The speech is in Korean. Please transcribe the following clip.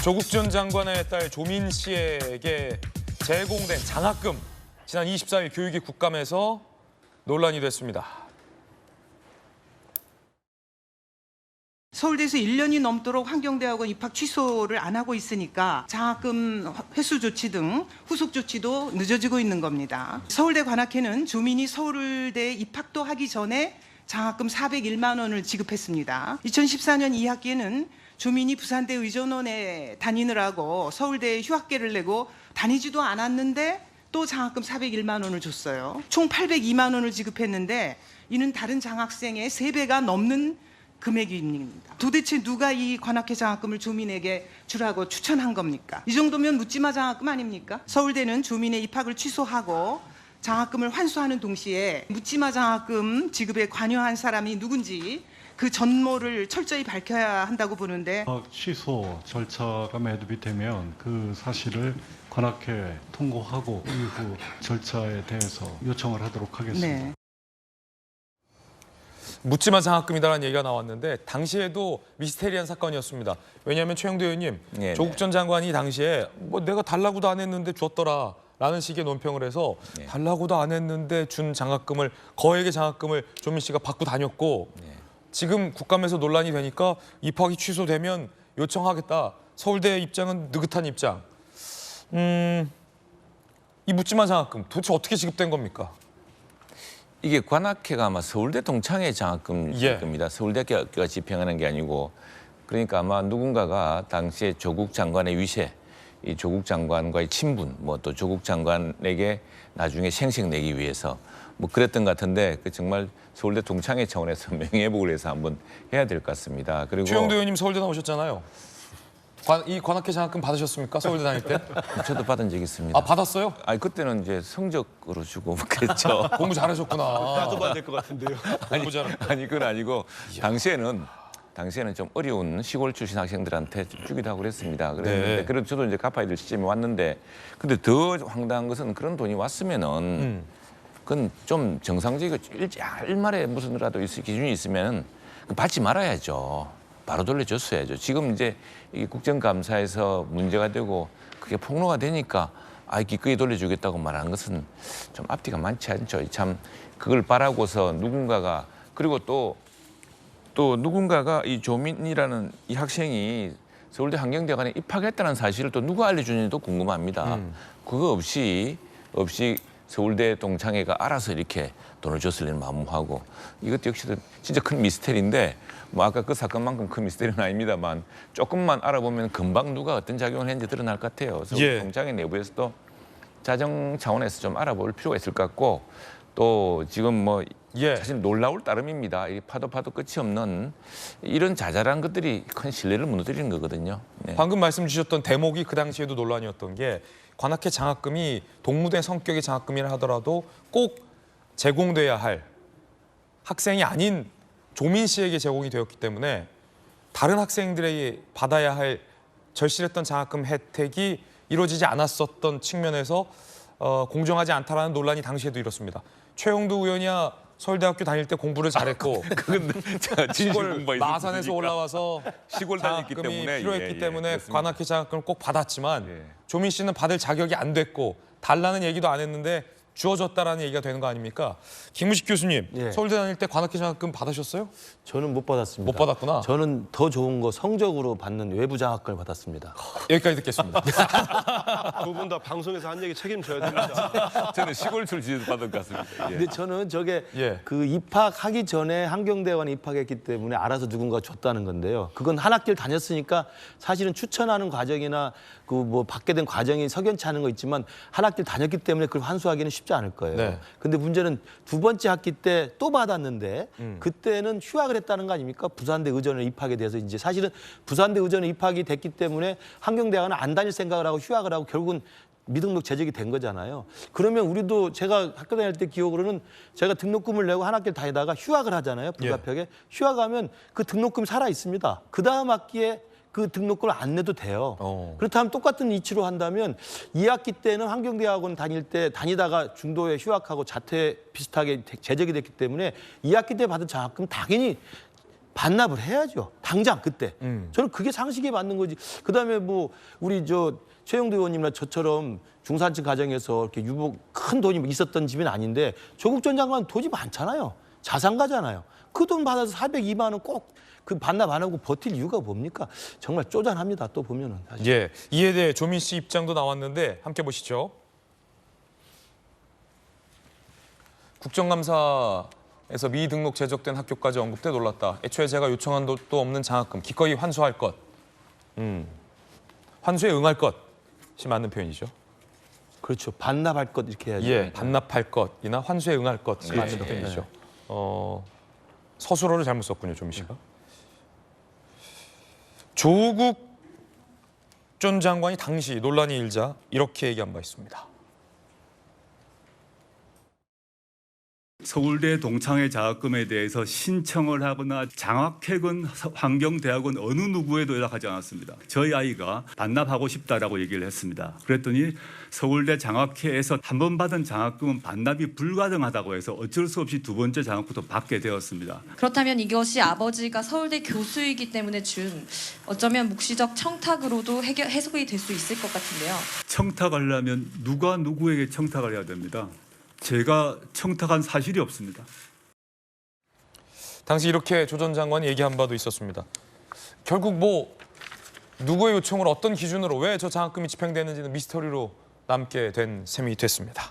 조국 전 장관의 딸 조민 씨에게 제공된 장학금 지난 24일 교육위 국감에서 논란이 됐습니다. 서울대에서 1년이 넘도록 환경대학원 입학 취소를 안 하고 있으니까 장학금 회수 조치 등 후속 조치도 늦어지고 있는 겁니다. 서울대 관악회는 조민이 서울대에 입학도 하기 전에 장학금 401만 원을 지급했습니다. 2014년 2학기에는 조민이 부산대 의전원에 다니느라고 서울대에 휴학계를 내고 다니지도 않았는데 또 장학금 401만 원을 줬어요. 총 802만 원을 지급했는데 이는 다른 장학생의 3배가 넘는 금액입니다. 도대체 누가 이 관악회 장학금을 조민에게 주라고 추천한 겁니까? 이 정도면 묻지마 장학금 아닙니까? 서울대는 조민의 입학을 취소하고 장학금을 환수하는 동시에 묻지마 장학금 지급에 관여한 사람이 누군지 그 전모를 철저히 밝혀야 한다고 보는데 취소 절차가 매듭이 되면 그 사실을 관악회 통고하고 이후 절차에 대해서 요청을 하도록 하겠습니다. 네. 묻지마 장학금이다라는 얘기가 나왔는데 당시에도 미스테리한 사건이었습니다. 왜냐하면 최영도 의원님, 네네. 조국 전 장관이 당시에 뭐 내가 달라고도 안 했는데 줬더라 라는 식의 논평을 해서 네. 달라고도 안 했는데 준 장학금을 거액의 장학금을 조민 씨가 받고 다녔고 네. 지금 국감에서 논란이 되니까 입학이 취소되면 요청하겠다. 서울대 입장은 느긋한 입장. 이 묻지마 장학금 도대체 어떻게 지급된 겁니까? 이게 관악회가 아마 서울대 동창회 장학금입니다. 서울대학교가 집행하는 게 아니고 그러니까 아마 누군가가 당시에 조국 장관의 위세, 이 조국 장관과의 친분, 뭐 또 조국 장관에게 나중에 생색 내기 위해서 뭐 그랬던 것 같은데 그 정말 서울대 동창회 차원에서 명예회복을 해서 한번 해야 될 것 같습니다. 그리고 최영도 의원님 서울대 나오셨잖아요. 이 관악회 장학금 받으셨습니까? 서울대 다닐 때? 저도 받은 적이 있습니다. 아 받았어요? 아니 그때는 이제 성적으로 주고 그랬죠. 공부 잘하셨구나. 나도 받을 것 같은데요. 공부 잘. 아니 그건 아니고 당시에는 좀 어려운 시골 출신 학생들한테 좀 주기도 하고 그랬습니다. 그랬는데 네. 그래도 저도 이제 갚아야 될 시점이 왔는데 근데 더 황당한 것은 그런 돈이 왔으면은 그건 좀 정상적이고 일말에 무슨라도 기준이 있으면 받지 말아야죠. 바로 돌려줬어야죠. 지금 이제 이게 국정감사에서 문제가 되고 그게 폭로가 되니까 기꺼이 돌려주겠다고 말하는 것은 좀 앞뒤가 많지 않죠. 참 그걸 바라고서 누군가가 그리고 또 누군가가 이 조민이라는 이 학생이 서울대 환경대학원에 입학했다는 사실을 또 누가 알려주는지도 궁금합니다. 그거 없이 서울대 동창회가 알아서 이렇게 돈을 줬을 리는 만무하고 이것도 역시도 진짜 큰 미스테리인데 뭐 아까 그 사건만큼 큰 미스테리는 아닙니다만 조금만 알아보면 금방 누가 어떤 작용을 했는지 드러날 것 같아요. 서울대 동창회 내부에서도 자정 차원에서 좀 알아볼 필요가 있을 것 같고 또 지금 뭐 사실 놀라울 따름입니다. 이 파도 끝이 없는 이런 자잘한 것들이 큰 신뢰를 무너뜨리는 거거든요. 네. 방금 말씀 주셨던 대목이 그 당시에도 논란이었던 게 관악회 장학금이 동무대 성격의 장학금이라 하더라도 꼭 제공돼야 할 학생이 아닌 조민 씨에게 제공이 되었기 때문에 다른 학생들에게 받아야 할 절실했던 장학금 혜택이 이루어지지 않았었던 측면에서 공정하지 않다라는 논란이 당시에도 일었습니다. 최영도 의원이야 서울대학교 다닐 때 공부를 잘했고 시골 마산에서 올라와서 시골 다녔기 장학금이 때문에 필요했기 때문에 그렇습니다. 관악회 장학금을 꼭 받았지만 조민 씨는 받을 자격이 안 됐고 달라는 얘기도 안 했는데 주어졌다라는 얘기가 되는 거 아닙니까? 김무식 교수님, 서울대 다닐 때 관악회 장학금 받으셨어요? 저는 못 받았습니다. 못 받았구나. 저는 더 좋은 거 성적으로 받는 외부 장학금을 받았습니다. 여기까지 듣겠습니다. 두 분 다 방송에서 한 얘기 책임져야 됩니다. 저는 시골 출신에서 받은 것 같습니다. 근데 저는 저게 예. 그 입학하기 전에 환경대학원에 입학했기 때문에 알아서 누군가 줬다는 건데요. 그건 한 학기를 다녔으니까 사실은 추천하는 과정이나 그 뭐 받게 된 과정이 석연치 않은 거 있지만 한 학기를 다녔기 때문에 그걸 환수하기는 쉽지 않을 거예요. 네. 근데 문제는 두 번째 학기 때 또 받았는데 그때는 휴학을 했다는 거 아닙니까? 부산대 의전에 입학에 대해서 이제 사실은 부산대 의전에 입학이 됐기 때문에 환경대학원은 안 다닐 생각을 하고 휴학을 하고 결국은 미등록 제적이 된 거잖아요. 그러면 우리도 제가 학교 다닐 때 기억으로는 제가 등록금을 내고 한 학기를 다니다가 휴학을 하잖아요. 불가피하게. 휴학하면 그 등록금이 살아 있습니다. 그 다음 학기에 그 등록금을 안 내도 돼요. 그렇다면 똑같은 이치로 한다면 2학기 때는 환경대학원 다닐 때 다니다가 중도에 휴학하고 자퇴 비슷하게 제적이 됐기 때문에 2학기 때 받은 장학금 당연히 반납을 해야죠. 당장 그때. 저는 그게 상식에 맞는 거지. 그다음에 뭐 우리 최영도 의원님이나 저처럼 중산층 가정에서 이렇게 유복 큰 돈이 있었던 집은 아닌데 조국 전 장관 돈이 많잖아요. 자산가잖아요. 그 돈 받아서 402만 원 꼭 그 반납 안 하고 버틸 이유가 뭡니까? 정말 쪼잔합니다. 또 보면은. 사실. 예, 이에 대해 조민 씨 입장도 나왔는데 함께 보시죠. 국정감사에서 미등록 제적된 학교까지 언급돼 놀랐다. 애초에 제가 요청한 것도 없는 장학금 기꺼이 환수할 것. 환수에 응할 것이 맞는 표현이죠. 그렇죠. 반납할 것 이렇게 해야죠. 예, 반납할 것이나 환수에 응할 것이 맞는 표현이죠. 서술어를 잘못 썼군요, 조민 씨가. 조국 전 장관이 당시 논란이 일자 이렇게 얘기한 바 있습니다. 서울대 동창회 장학금에 대해서 신청을 하거나 장학회건 환경대학원 어느 누구에도 연락하지 않았습니다. 저희 아이가 반납하고 싶다라고 얘기를 했습니다. 그랬더니 서울대 장학회에서 한 번 받은 장학금은 반납이 불가능하다고 해서 어쩔 수 없이 두 번째 장학금도 받게 되었습니다. 그렇다면 이것이 아버지가 서울대 교수이기 때문에 준 어쩌면 묵시적 청탁으로도 해석이 될 수 있을 것 같은데요. 청탁하려면 누가 누구에게 청탁을 해야 됩니다. 제가 청탁한 사실이 없습니다. 당시 이렇게 조 전 장관이 얘기한 바도 있었습니다. 결국 뭐 누구의 요청을 어떤 기준으로 왜 저 장학금이 집행되는지는 미스터리로 남게 된 셈이 됐습니다.